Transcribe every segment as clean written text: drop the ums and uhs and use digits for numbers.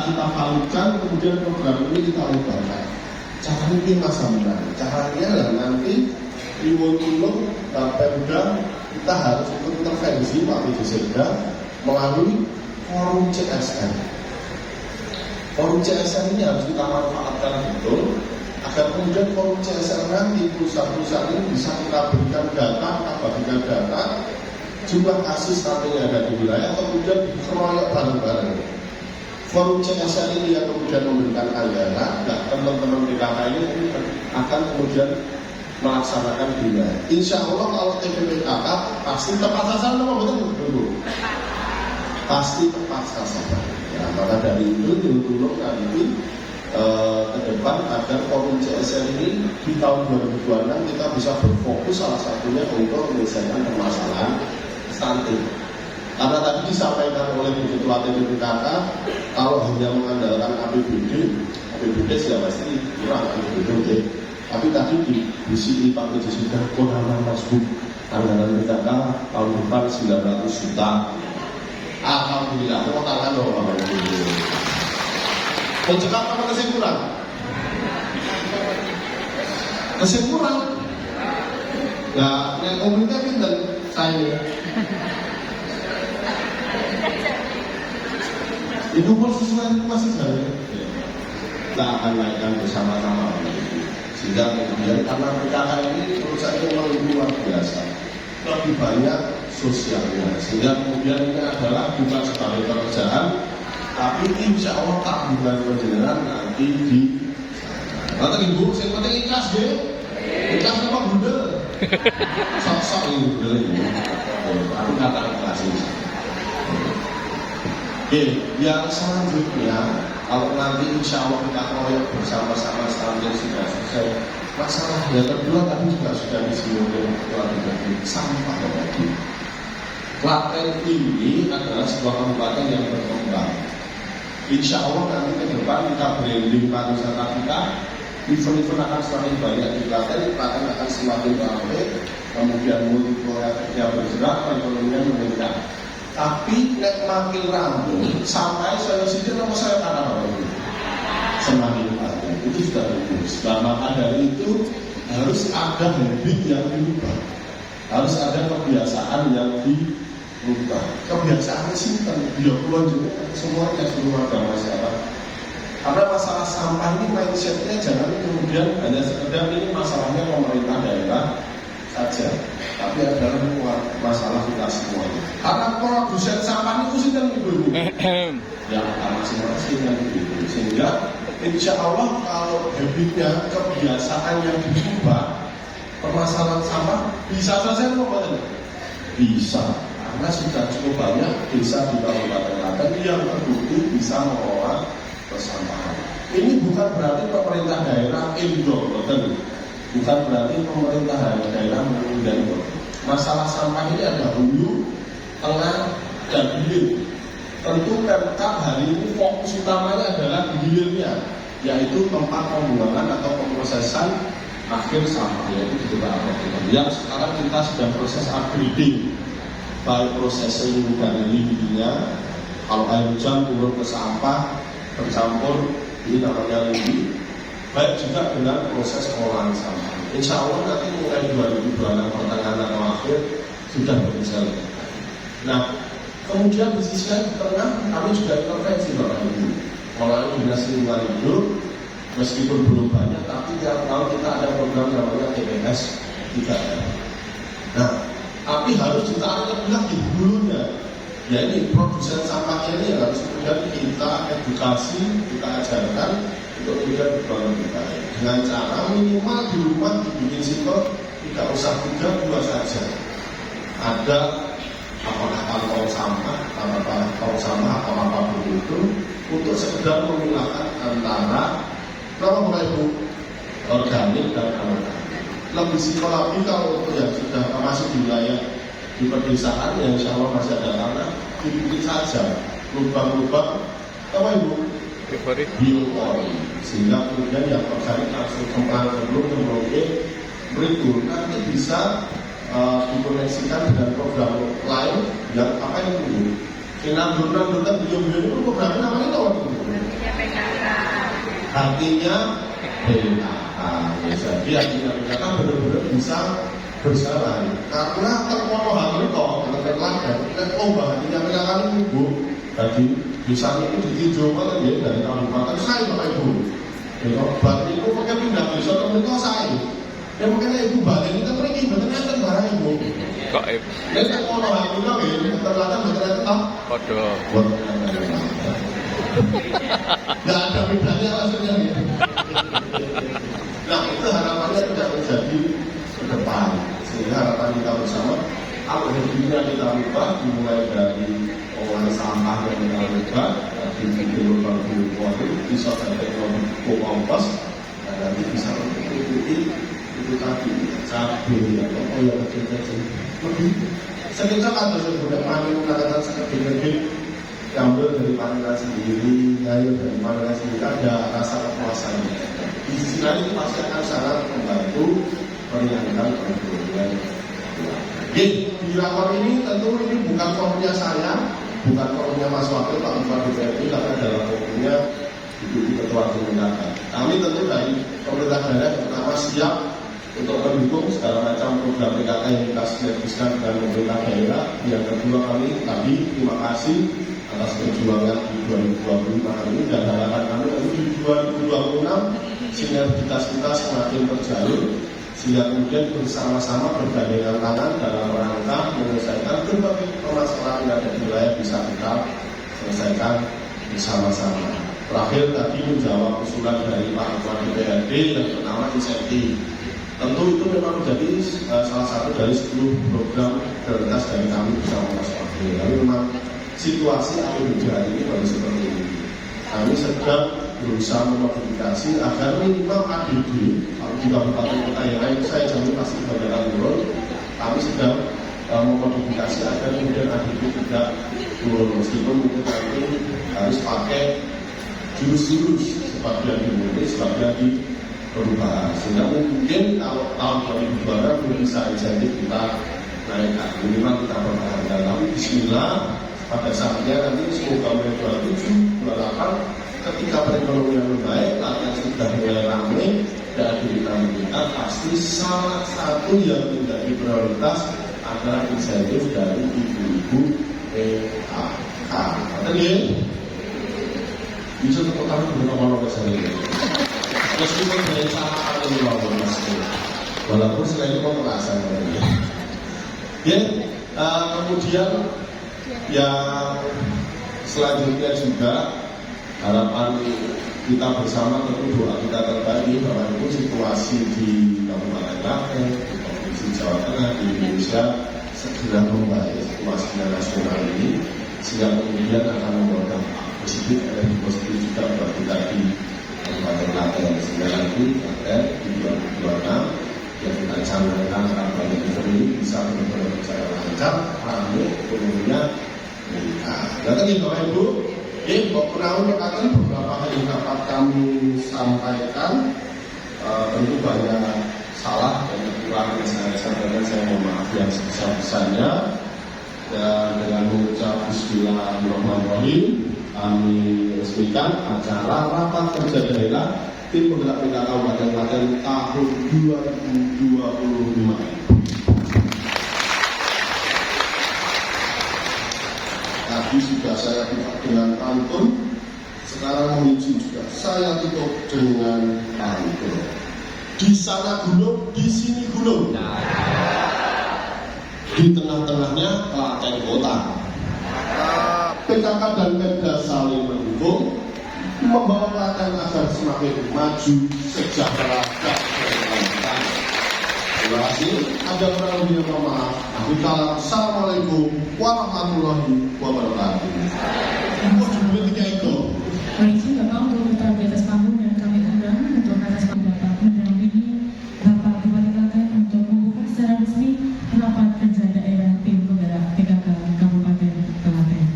kita validkan, kemudian program ini kita lebarkan. Caranya ini Mas Hamdan. Caranya adalah nanti Liwun Tulung Pemda kita harus ikut intervensi Pak Widisekda melalui forum CSR. Forum CSR ini harus kita manfaatkan betul agar kemudian forum CSR nanti perusahaan-perusahaan ini bisa kita berikan data, kita bagikan data jumlah kasus stunting yang ada di wilayah, kemudian dikeroyok bareng-bareng. Forum CSR ini yang kemudian memberikan anggaran, nah teman-teman PKK ini akan kemudian melaksanakan bina. Insya Allah kalau TPPKK pasti tepat sasaran, apa betul dulu? Pasti tepat sasaran. Ya, maka dari itu tolong nanti ke depan agar forum CSR ini di tahun 2026 kita bisa berfokus salah satunya untuk menyelesaikan permasalahan stunting. Karena tadi disampaikan oleh Ketua TPPKK kalau hanya mengandalkan APBD ya pasti kurang APBD. Tapi tadi di sini Pak Presiden sudah konaman Mas Bu anggaran PKK tahun depan 900 juta. Alhamdulillah, tepuk tangan dong Bapak Ibu. Mencekap apa kesimpulan? Kesimpulan. Nah, yang komunitas pinter saya. Itu pun sesuai masih saya. Kita akan naikkan bersama-sama. Sehingga kemudian karena PKK ini menurut saya memang luar biasa, lebih banyak sosialnya. Sehingga kemudian ini adalah bukan sebagai pekerjaan, tapi insya Allah tabungan penjenengan nanti di. Kata ibu, saya penting ikhlas deh. Ikhlas apa bunda? Sok-sok ini bunda ini. Aku kata ikhlas ini. Oke, yang selanjutnya kalau nanti insya Allah kita proyek bersama-sama stunting sudah selesai. Masalah yang kedua tadi juga sudah disinggung oleh sampah tadi. Klaten ini adalah sebuah kabupaten yang berkembang. Insya Allah nanti ke depan kita branding pariwisata kita, event-event akan semakin banyak di Klaten akan semakin ramai, kemudian multi-proyeknya bergerak, ekonominya meningkat. Tapi nek makin rambut sampai saya sini nama saya tanah apa itu semakin banyak itu sudah bagus. Nah, maka dari itu harus ada habit yang diubah, harus ada kebiasaan yang diubah. Kebiasaan simpan dia puluhan juga semuanya seluruh agama masyarakat. Karena masalah sampah ini mindsetnya jangan kemudian hanya sekedar ini masalahnya pemerintah daerah saja, tapi adalah masalah kita semuanya. Karena produsen sampah itu sih kan ibu-ibu yang masing-masing yang ibu. Sehingga insya Allah kalau habitnya kebiasaan yang diubah, permasalahan sampah bisa selesai apa? Bisa, karena sudah cukup banyak desa di Kabupaten Klaten yang terbukti bisa mengelola persampahan. Ini bukan berarti pemerintah daerah indol, betul. Bukan berarti pemerintah daerah menunda. Masalah sampah ini ada hulu, tengah, dan hilir. Tentu Pemkab hari ini fokus utamanya adalah di hilirnya, yaitu tempat pembuangan atau pemrosesan akhir sampah, yaitu di beberapa tempat. Yang sekarang kita sedang proses upgrading, baik prosesing dari limbahnya, kalau air hujan turun ke sampah bercampur, ini namanya limbah. Baik juga dengan proses pengolahan sampah. Insya Allah nanti mulai 2026 pertengahan atau akhir sudah berjalan. Nah, kemudian di sisi lain tengah kami juga intervensi Bapak Ibu. Melalui Dinas Lingkungan Hidup, meskipun belum banyak, tapi tiap tahun kita ada program namanya TPS 3R. Nah, tapi harus ditarik lebih lagi hulunya. Ya ini produsen sampahnya ini harus kemudian kita edukasi, kita ajarkan untuk kemudian berbangun lebih baik dengan cara minimal di rumah dibikin simpel, tidak usah 3, 2 saja. Ada apakah kantong sampah atau apapun itu untuk sekedar memilahkan antara Bapak Ibu organik dan anorganik. Lebih simpel lagi kalau untuk yang sudah masuk di wilayah di pedesaan yang insya Allah masih ada tanah, dibikin saja lubang-lubang apa Ibu? Biopori, sehingga kemudian yang organik langsung kembali sebelum mungkin berikut nanti bisa dikoneksikan dengan program lain yang apa yang dulu. Nandur-nandur itu programnya namanya apa? Artinya PKK. Jadi artinya PKK benar-benar bisa berjalan. Karena termohon itu kok terlalu bahannya PKK ini Bu. Tadi misalnya itu ditinjau kan ya dari kabupaten saya Bapak Ibu. Bahan itu pakai pindah bisa temen-temen saya. Ya makanya ibu balik kita pergi, betul kan barang ibu. Kok ibu? Ya tak mau orang itu kan ya, ternyata betul itu tak. Waduh. Nggak ada bedanya maksudnya ya. Nah itu harapannya tidak terjadi ke depan. Sehingga harapan kita bersama, apa yang kita ubah dimulai dari pengelolaan sampah yang kita ubah, di video baru bisa sampai ke kompos, dan nanti bisa mengikuti itu tadi cabai atau yang kecil-kecil lebih sekitar atau sebenarnya panen mengatakan sangat gede diambil dari panenan sendiri, air dari panenan sendiri ada rasa kepuasan. Di sisi lain itu pasti akan sangat membantu meringankan perekonomian. Jadi di rapor ini tentu ini bukan forumnya saya, bukan forumnya Mas Wakil Pak Bupati DPRD, karena dalam forumnya Ibu Ketua KPK. Kami tentu dari pemerintah daerah pertama siap untuk mendukung segala macam program PKK yang kita sinergiskan dengan pemerintah daerah. Yang kedua kami tadi terima kasih atas perjuangan di 2025 ini dan harapan kami di 2026 sinergitas kita semakin terjalin sehingga kemudian bersama-sama bergandengan tangan dalam rangka menyelesaikan berbagai permasalahan yang ada di wilayah bisa kita selesaikan bersama-sama. Terakhir tadi menjawab usulan dari Pak Ketua DPRD yang bernama insentif. Tentu itu memang menjadi salah satu dari 10 program prioritas dari kami bersama Mas Wakil. Tapi memang situasi APBD hari ini baru seperti ini. Kami sedang berusaha memodifikasi agar minimal APBD kalau di kabupaten kota yang lain saya jamin pasti kebanyakan turun. Kami sedang memodifikasi agar kemudian APBD tidak turun meskipun mungkin nanti harus pakai jurus-jurus sebagian dimulai, sebagian di perubahan. Sehingga mungkin kalau tahun 2002 belum bisa insentif kita naikkan, minimal kita pertahankan. Tapi bismillah pada saatnya nanti semoga mulai 27, 28 ketika perekonomian baik, latihan sudah mulai ramai dan kita meningkat, pasti salah satu yang menjadi prioritas adalah insentif dari ibu-ibu PKK. Tadi bisa tepuk tangan beberapa orang kesana. Meskipun dari cara atau walaupun walaupun selain itu mau merasa ya, kemudian yang selanjutnya juga harapan kita bersama tentu doa kita terbaik bahwa itu situasi di Kabupaten Klaten, di Provinsi Jawa Tengah, di Indonesia segera membaik situasinya nasional ini sehingga kemudian akan membawa dampak positif dan positif juga buat kita di Kabupaten Klaten. Sehingga nanti di 2026 yang kita canangkan kampanye ini bisa benar-benar berjalan lancar, ramai, ekonominya meningkat. Dan tadi Bapak Ibu, penawar perkataan beberapa hal yang dapat kami sampaikan tentu banyak salah dan kekurangan yang saya sampaikan. Saya mohon maaf yang sebesar-besarnya. Dan dengan mengucap Bismillahirrahmanirrahim, kami resmikan acara rapat kerja daerah tim penggerak PKK Kabupaten Klaten tahun 2025. Tadi sudah saya tutup dengan pantun, sekarang menuju juga saya tutup dengan pantun. Di sana gunung, di sini gunung. Di tengah-tengahnya Klaten kota. PKK dan Pemda saling mendukung, membawa Klaten agar semakin maju, sejahtera, dan berkelanjutan. Terima kasih. Ada kurang lebih mohon maaf. Assalamualaikum warahmatullahi wabarakatuh. Baik, Bapak untuk putra di atas panggung dan kami undang untuk atas panggung Bapak mendampingi Bapak Bupati Klaten untuk membuka secara resmi rapat kerja daerah tim penggerak PKK Kabupaten Klaten.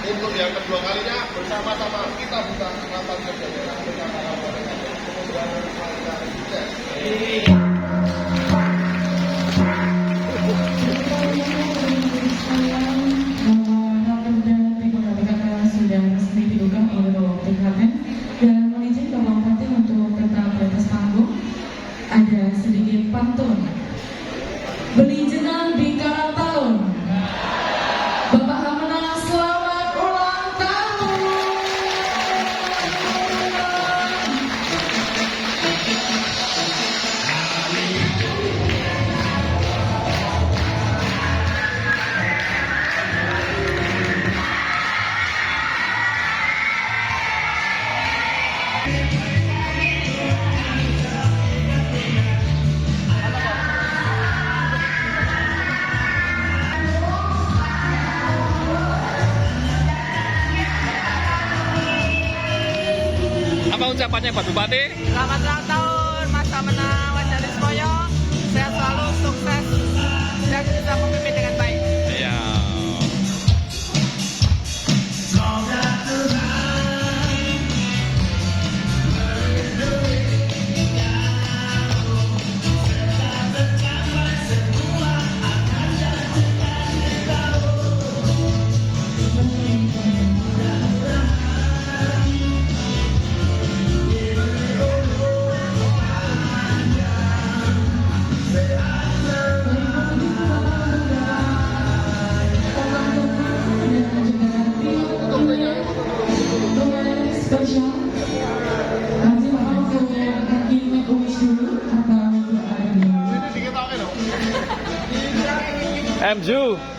Untuk yang kedua kalinya bersama-sama kita buka rapat kerja daerah PKK Kabupaten Klaten. Semoga sukses. harapannya Pak Bupati? Selamat ulang tahun Masa Menang Majelis Koyo. Sehat selalu, sukses dan bisa memimpin dengan baik. Iya. Spesial. Nanti mau ke kaki make a wish dulu atau ke MJU